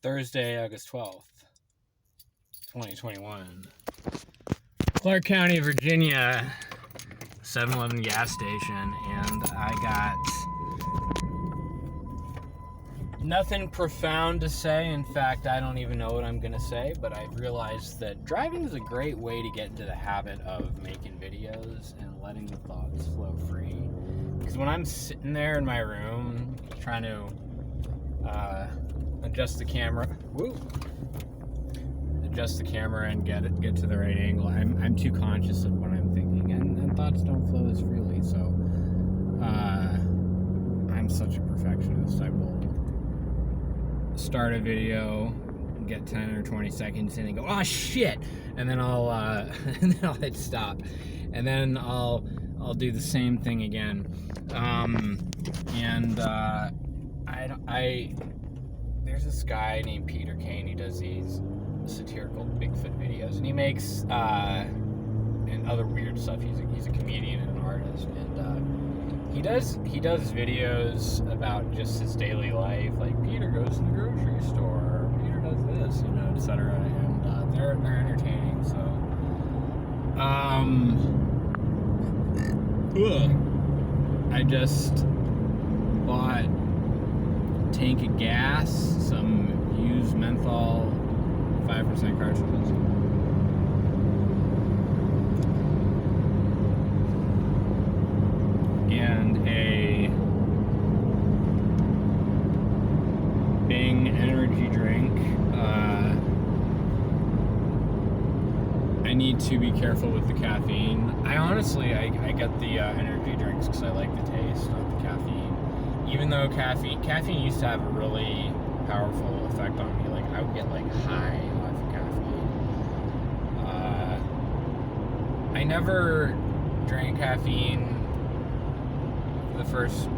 Thursday, August 12th, 2021. Clark County, Virginia, 7-Eleven gas station, and I got nothing profound to say. In fact, I don't even know what I'm going to say, but I've realized that driving is a great way to get into the habit of making videos and letting the thoughts flow free. Because when I'm sitting there in my room trying to adjust the camera and get to the right angle, I'm too conscious of what I'm thinking, and thoughts don't flow as freely. So I'm such a perfectionist. I will start a video, get 10 or 20 seconds in, and go, oh shit, and then I'll hit stop, and then I'll do the same thing again. There's this guy named Peter Kane. He does these satirical Bigfoot videos, and he makes and other weird stuff. He's a comedian and an artist, and he does videos about just his daily life, like Peter goes to the grocery store, or Peter does this, etc. And they're entertaining. So I just bought a tank of gas, some used menthol 5% cartridges, and a Bing energy drink. I need to be careful with the caffeine. I get the energy drinks because I like the taste of the caffeine. Even though caffeine used to have a really powerful effect on me. Like, I would get high off of caffeine. I never drank caffeine the first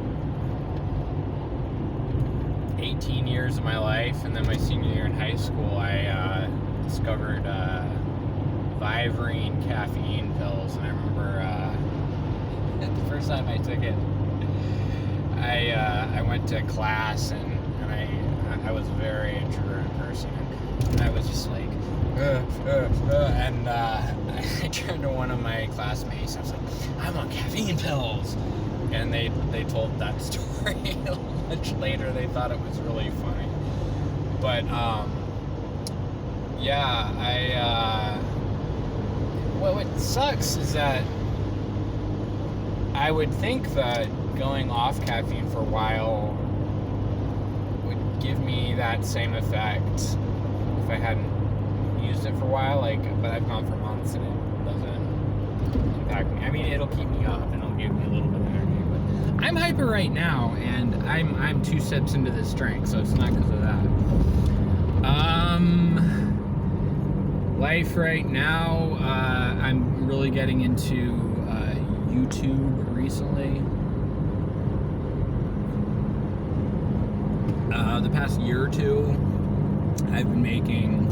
18 years of my life, and then my senior year in high school, I discovered Vivrine caffeine pills, and I remember the first time I took it, I went to class, and I was a very introverted person, and I was just like, and I turned to one of my classmates. I was like, I'm on caffeine pills, and they told that story much later. They thought it was really funny, but what sucks is that I would think that going off caffeine for a while would give me that same effect if I hadn't used it for a while. But I've gone for months and it doesn't impact me. I mean, it'll keep me up and it'll give me a little bit of energy. But I'm hyper right now, and I'm 2 sips into this drink, so it's not because of that. Life right now, I'm really getting into YouTube recently. The past year or two, I've been making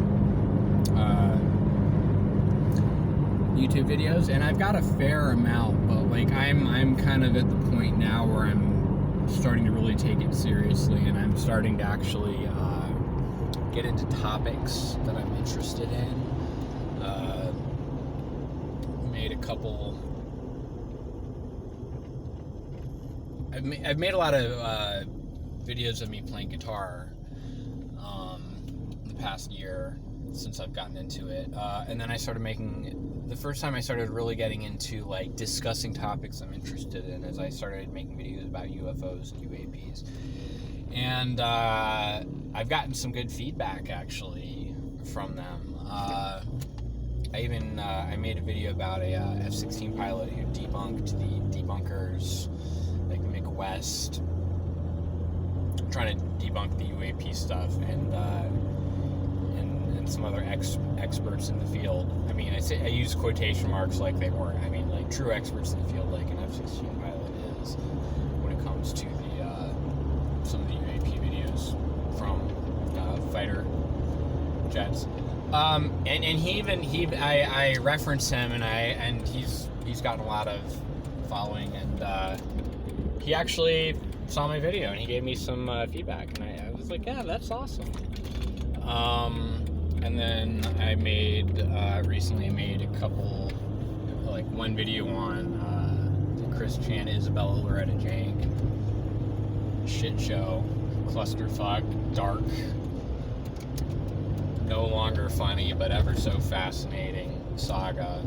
YouTube videos, and I've got a fair amount, but I'm kind of at the point now where I'm starting to really take it seriously, and I'm starting to actually get into topics that I'm interested in. I've made a lot of videos of me playing guitar the past year since I've gotten into it, and then I started the first time I started really getting into discussing topics I'm interested in, as I started making videos about UFOs and UAPs, and I've gotten some good feedback actually from them. I made a video about a F-16 pilot who debunked the debunkers, like Mick West, trying to debunk the UAP stuff, and some other experts in the field. I mean, I use quotation marks like they weren't. I mean, true experts in the field, like an F-16 pilot is, when it comes to some of the UAP videos from fighter jets. I referenced him, and he's gotten a lot of following, and he actually saw my video and he gave me some feedback, and I was like, yeah, that's awesome. And then I recently made a couple, like one video on Chris Chan, Isabella Loretta Jank, shit show, clusterfuck, dark, no longer funny, but ever so fascinating saga.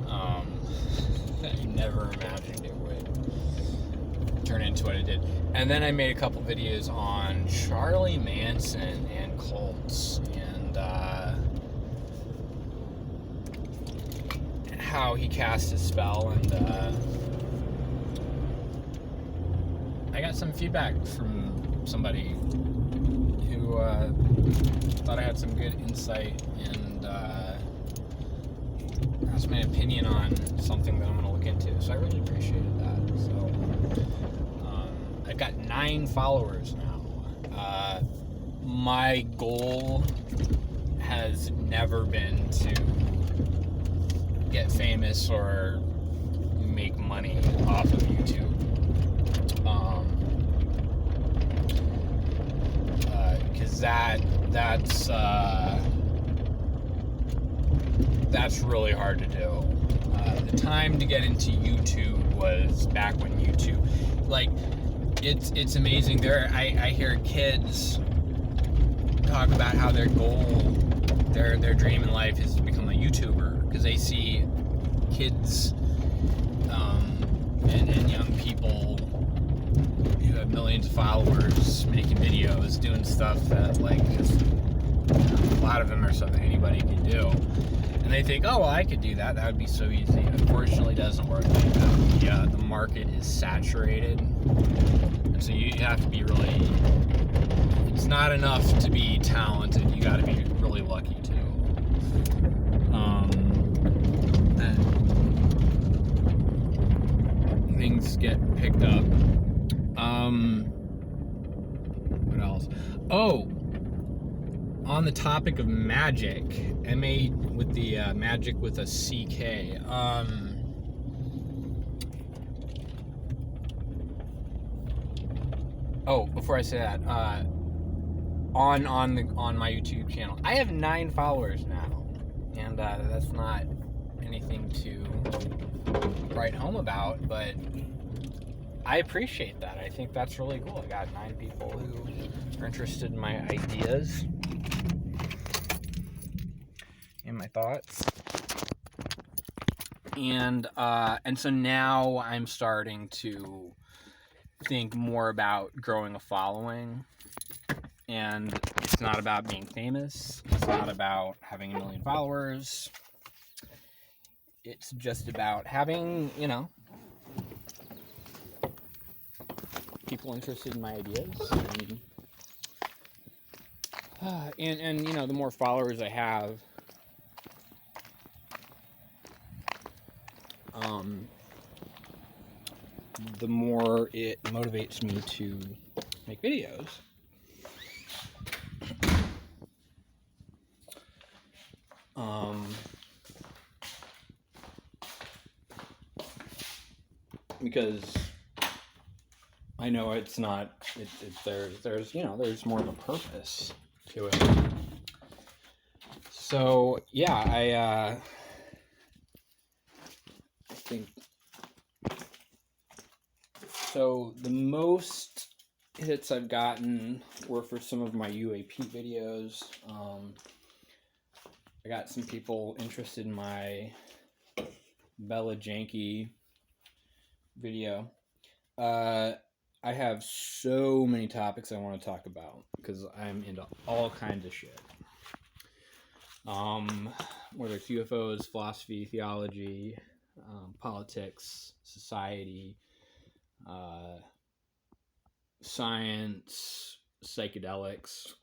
I never imagined it would turn into what it did. And then I made a couple videos on Charlie Manson and cults, and how he cast his spell, and I got some feedback from somebody who thought I had some good insight, and asked my opinion on something that I'm going to look into, so I really appreciated that. So I've got 9 followers now. My goal has never been to get famous or make money off of YouTube. Because that's really hard to do. The time to get into YouTube was back when YouTube, like, it's amazing. I hear kids talk about how their goal, their dream in life is to become a YouTuber, because they see kids and young people who have millions of followers making videos, doing stuff that, like, just, a lot of them are something anybody can do. And they think, oh, well, I could do that. That would be so easy. Unfortunately, it doesn't work like that. Yeah, the market is saturated. And so you have to be really... It's not enough to be talented. You got to be really lucky, too. Things get picked up. What else? Oh! On the topic of Magick, M-A with the Magick with a C-K. Oh, before I say that, on my YouTube channel, I have 9 followers now, and that's not anything to write home about, but I appreciate that. I think that's really cool. I got 9 people who are interested in my ideas and my thoughts, and so now I'm starting to think more about growing a following, and it's not about being famous. It's not about having 1 million followers. It's just about having, people interested in my ideas, and the more followers I have, the more it motivates me to make videos. Because I know it's not, there's more of a purpose to it. So yeah, I think so. The most hits I've gotten were for some of my UAP videos. I got some people interested in my Bella Janky video. I have so many topics I want to talk about because I'm into all kinds of shit. Whether it's UFOs, philosophy, theology, politics, society, science, psychedelics.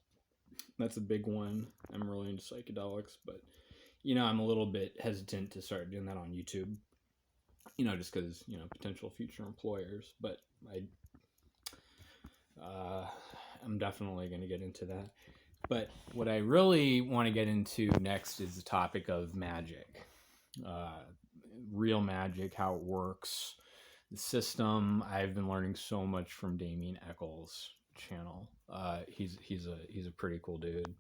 That's a big one. I'm really into psychedelics, but I'm a little bit hesitant to start doing that on YouTube. Just because potential future employers, but I'm definitely going to get into that. But what I really want to get into next is the topic of magic, real magic, how it works, the system. I've been learning so much from Damien Eccles, channel. He's a pretty cool dude,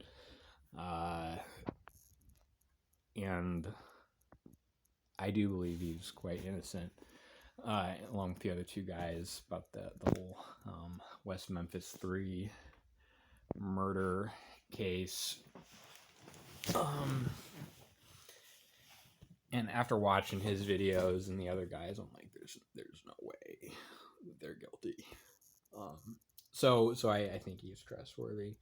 and I do believe he's quite innocent, along with the other two guys, about the whole West Memphis 3 murder case. And after watching his videos and the other guys, I'm like, there's no way they're guilty. So I think he's trustworthy.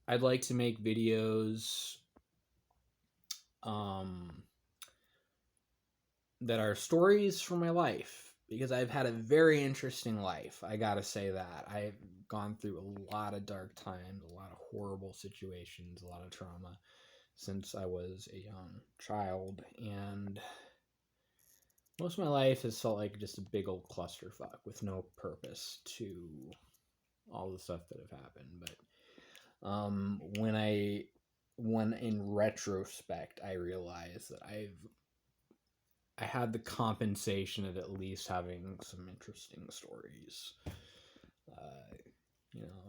I'd like to make videos that are stories from my life, because I've had a very interesting life. I gotta say that. I've gone through a lot of dark times, a lot of horrible situations, a lot of trauma since I was a young child, and most of my life has felt like just a big old clusterfuck with no purpose to all the stuff that have happened. But when in retrospect, I realized that I had the compensation of at least having some interesting stories.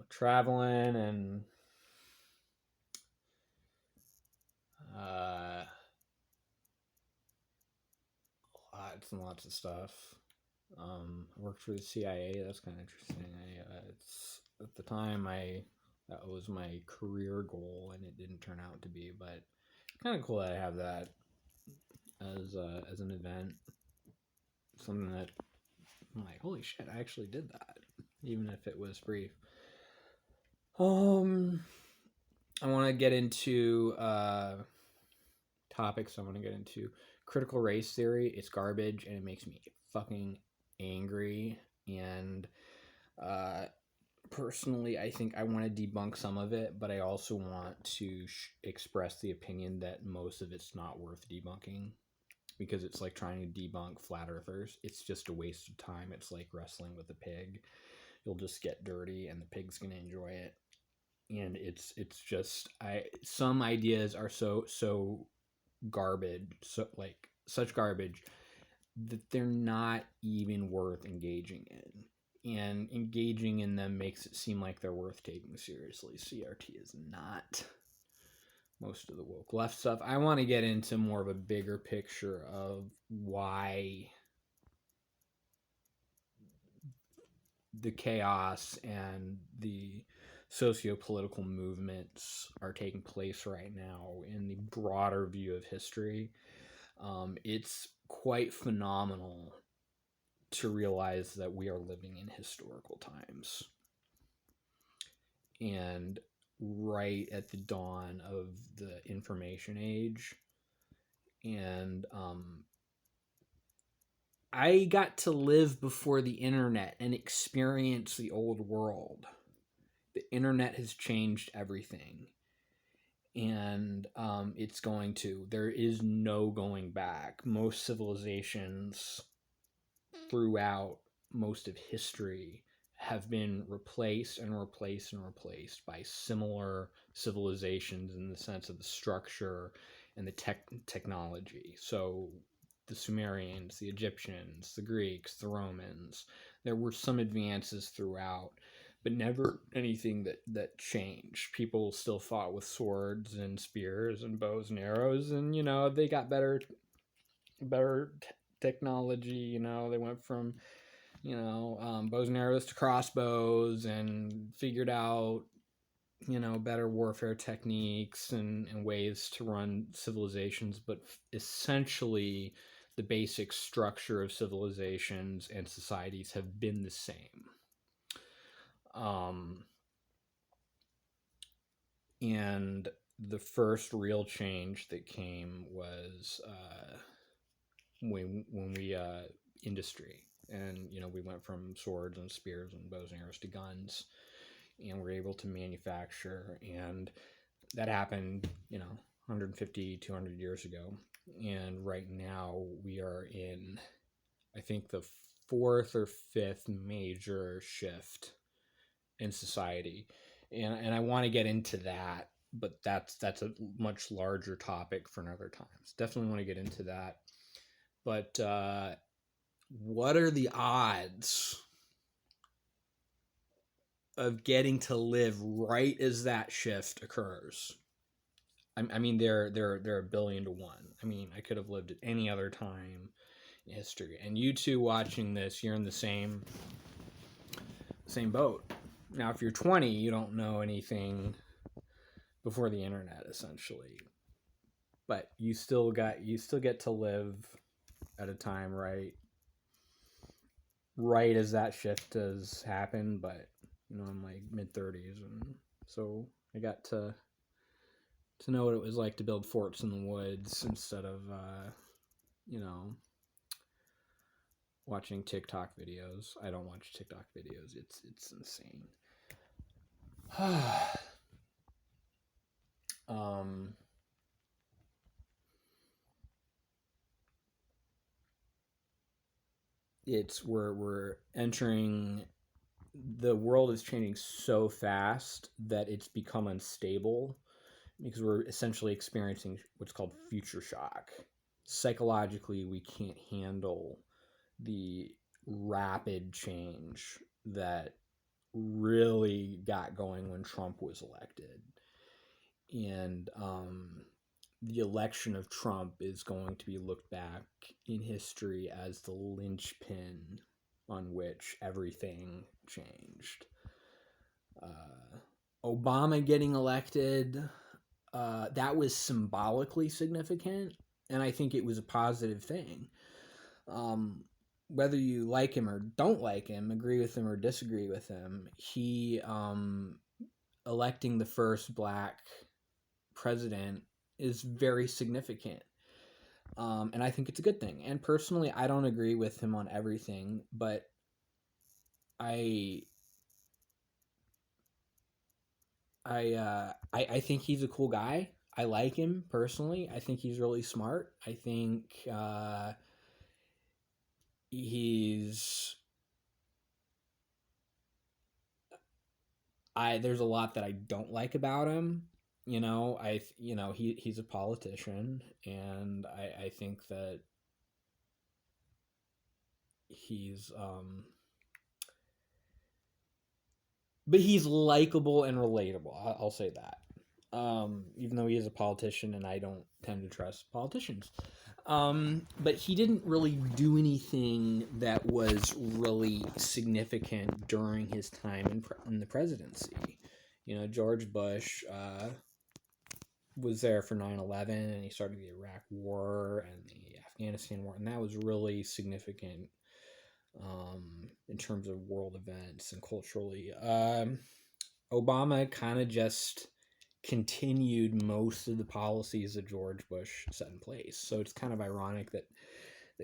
Traveling and lots and lots of stuff. I worked for the CIA. That's kind of interesting. It's at the time that was my career goal, and it didn't turn out to be. But kind of cool that I have that as an event. Something that I'm like, holy shit, I actually did that, even if it was brief. I want to get into topics. I want to get into critical race theory. It's garbage, and it makes me fucking angry. And personally, I think I want to debunk some of it, but I also want to express the opinion that most of it's not worth debunking, because it's like trying to debunk flat earthers. It's just a waste of time. It's like wrestling with a pig. You'll just get dirty, and the pig's gonna enjoy it. And it's just some ideas are so garbage, so like such garbage, that they're not even worth engaging in. And engaging in them makes it seem like they're worth taking seriously. CRT is not most of the woke left stuff. I want to get into more of a bigger picture of why the chaos and the socio-political movements are taking place right now in the broader view of history. It's quite phenomenal to realize that we are living in historical times, and right at the dawn of the information age. And I got to live before the internet and experience the old world. The internet has changed everything, and there is no going back. Most civilizations throughout most of history have been replaced by similar civilizations in the sense of the structure and the technology. So the Sumerians, the Egyptians, the Greeks, the Romans, there were some advances throughout, but never anything that changed. People still fought with swords and spears and bows and arrows, and they got better technology. They went from bows and arrows to crossbows, and figured out better warfare techniques and ways to run civilizations. But essentially, the basic structure of civilizations and societies have been the same. And the first real change that came was when we industry, and we went from swords and spears and bows and arrows to guns, and we're able to manufacture. And that happened 150, 200 years ago. And right now we are in, I think, the fourth or fifth major shift in society. And I want to get into that but that's a much larger topic for another time. So definitely want to get into that. But what are the odds of getting to live right as that shift occurs? I mean, they're a billion to one. I mean, I could have lived at any other time in history. And you two watching this, you're in the same boat. Now, if you're 20, you don't know anything before the internet, essentially. But you still get to live at a time right as that shift has happened. But I'm like mid-30s, and so I got to know what it was like to build forts in the woods instead of watching TikTok videos. I don't watch TikTok videos. It's insane. We're entering, the world is changing so fast that it's become unstable because we're essentially experiencing what's called future shock. Psychologically, we can't handle the rapid change that really got going when Trump was elected. And the election of Trump is going to be looked back in history as the linchpin on which everything changed. Obama getting elected, that was symbolically significant, and I think it was a positive thing. Whether you like him or don't like him, agree with him or disagree with him, he electing the first black president is very significant. And I think it's a good thing. And personally, I don't agree with him on everything, but I think he's a cool guy. I like him personally. I think he's really smart. I think there's a lot that I don't like about him. He's a politician, and I think that he's but he's likable and relatable. I'll say that. Even though he is a politician, and I don't tend to trust politicians. But he didn't really do anything that was really significant during his time in the presidency. George Bush was there for 9/11, and he started the Iraq War and the Afghanistan War, and that was really significant in terms of world events and culturally. Obama kind of just continued most of the policies that George Bush set in place. So it's kind of ironic that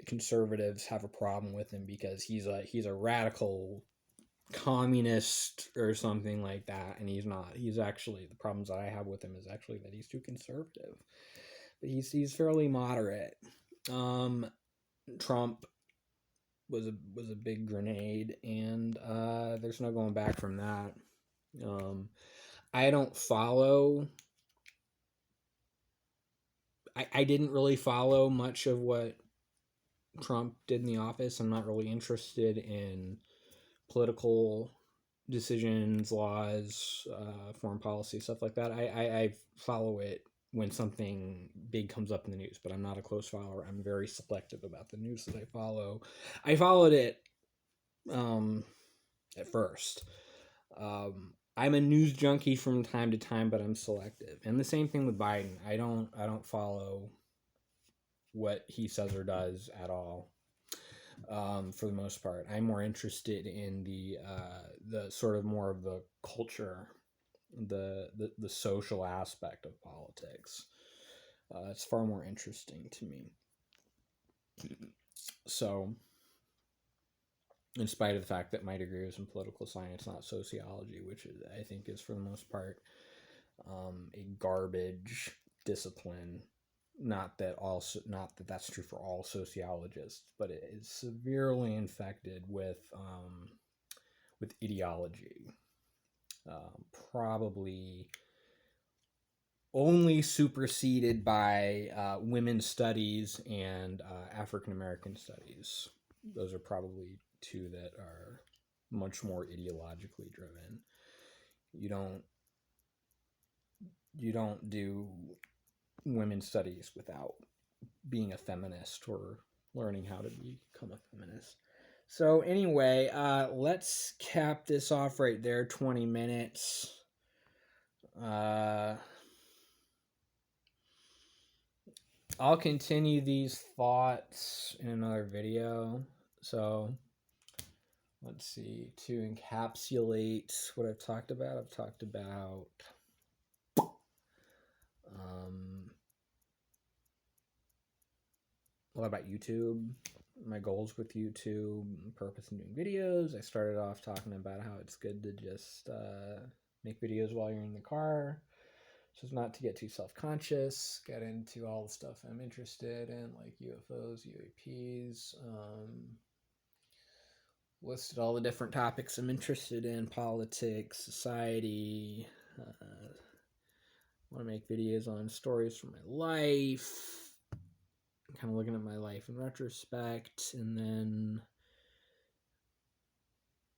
conservatives have a problem with him, because he's a radical communist or something like that, and he's not. He's actually, the problems that I have with him is actually that he's too conservative, but he's fairly moderate. Trump was a big grenade, and there's no going back from that. I don't follow. I didn't really follow much of what Trump did in the office. I'm not really interested in political decisions, laws, foreign policy, stuff like that. I follow it when something big comes up in the news, but I'm not a close follower. I'm very selective about the news that I follow. I followed it at first. I'm a news junkie from time to time, but I'm selective. And the same thing with Biden. I don't follow what he says or does at all. For the most part, I'm more interested in the sort of more of the culture, the social aspect of politics. It's far more interesting to me. So, in spite of the fact that my degree was in political science, not sociology, which I think is for the most part a garbage discipline. Not that that's true for all sociologists, but it is severely infected with ideology. Probably only superseded by women's studies and African American studies. Those are probably two that are much more ideologically driven. You don't do women's studies without being a feminist or learning how to become a feminist. So anyway, let's cap this off right there. 20 minutes. I'll continue these thoughts in another video. So let's see. To encapsulate what I've talked about, a lot about YouTube, my goals with YouTube, purpose in doing videos. I started off talking about how it's good to just make videos while you're in the car, so as not to get too self-conscious. Get into all the stuff I'm interested in, like UFOs, UAPs. Listed all the different topics I'm interested in: politics, society. Want to make videos on stories from my life, kind of looking at my life in retrospect, and then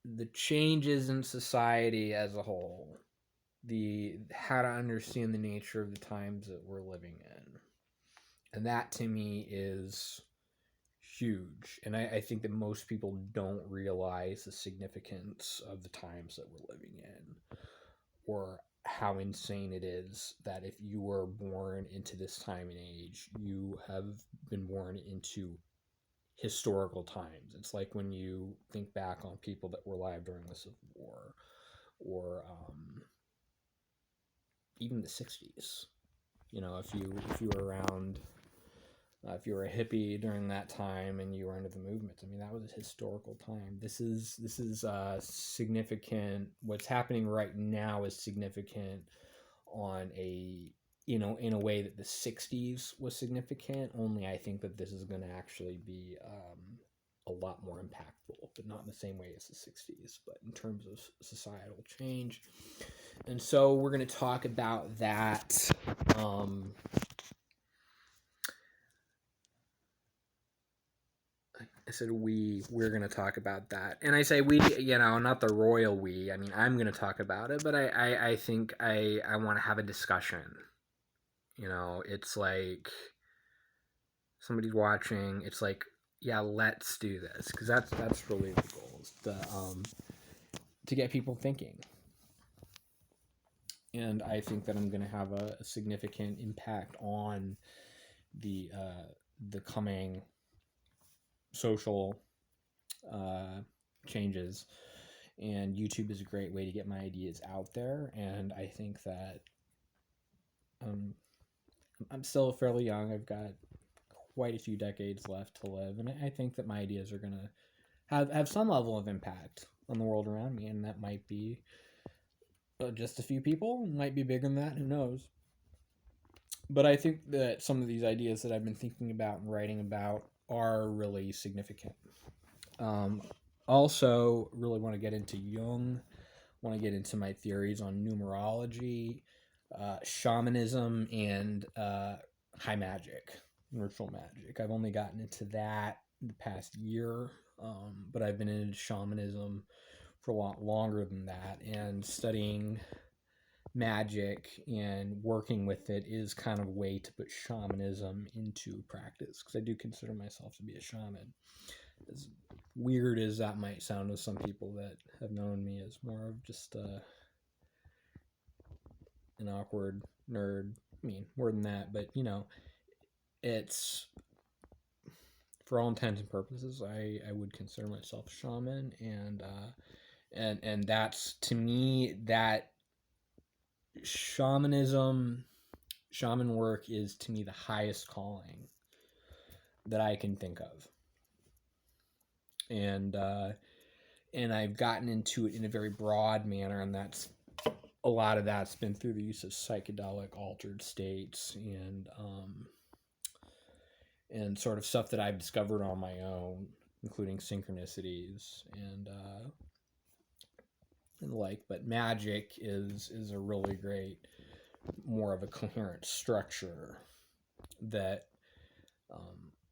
the changes in society as a whole, the how to understand the nature of the times that we're living in. And that to me is huge. And I think that most people don't realize the significance of the times that we're living in, or how insane it is that if you were born into this time and age, you have been born into historical times. It's like when you think back on people that were alive during the Civil War, or even the 60s. You know, if you were around, if you were a hippie during that time and you were into the movement, I mean, that was a historical time. This is significant. What's happening right now is significant on a, you know, in a way that the 60s was significant. Only I think that this is going to actually be a lot more impactful, but not in the same way as the 60s, but in terms of societal change. And so we're going to talk about that. I said we're going to talk about that. And I say we, you know, not the royal we. I mean, I'm going to talk about it, but I think I want to have a discussion. You know, it's like somebody's watching. It's like, yeah, let's do this, because that's really the goal, is to get people thinking. And I think that I'm going to have a significant impact on the coming social changes. And YouTube is a great way to get my ideas out there. And I think that I'm still fairly young. I've got quite a few decades left to live, and I think that my ideas are going to have some level of impact on the world around me, and that might be just a few people. It might be bigger than that. Who knows? But I think that some of these ideas that I've been thinking about and writing about are really significant. Also, really want to get into Jung. Want to get into my theories on numerology, shamanism, and high magic, ritual magic. I've only gotten into that in the past year, but I've been into shamanism for a lot longer than that, and studying magic and working with it is kind of a way to put shamanism into practice, because I do consider myself to be a shaman. As weird as that might sound to some people that have known me as more of just an awkward nerd. I mean, more than that, but you know, it's, for all intents and purposes, I would consider myself a shaman, and that's, to me, that shaman work is, to me, the highest calling that I can think of. And I've gotten into it in a very broad manner, and that's, a lot of that's been through the use of psychedelic altered states, and sort of stuff that I've discovered on my own, including synchronicities and the like. But magic is a really great more of a coherent structure that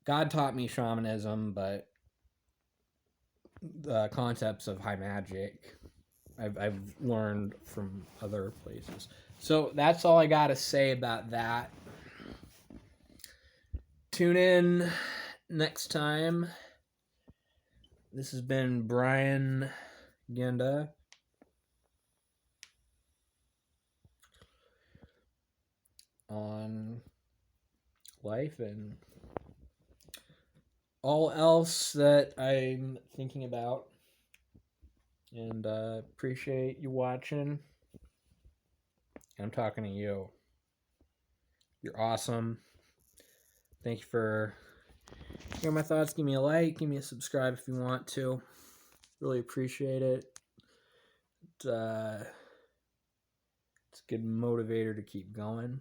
God taught me shamanism, but the concepts of high magic I've learned from other places. So that's all I got to say about that. Tune in next time. This has been Brian Genda. On life and all else that I'm thinking about. And appreciate you watching. I'm talking to you. You're awesome. Thank you for hearing my thoughts. Give me a like. Give me a subscribe if you want to. Really appreciate it. It's a good motivator to keep going.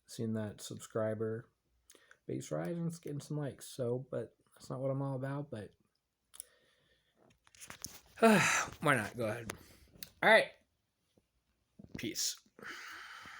Seeing that subscriber base rise and it's getting some likes. So, but that's not what I'm all about. But why not? Go ahead. All right. Peace.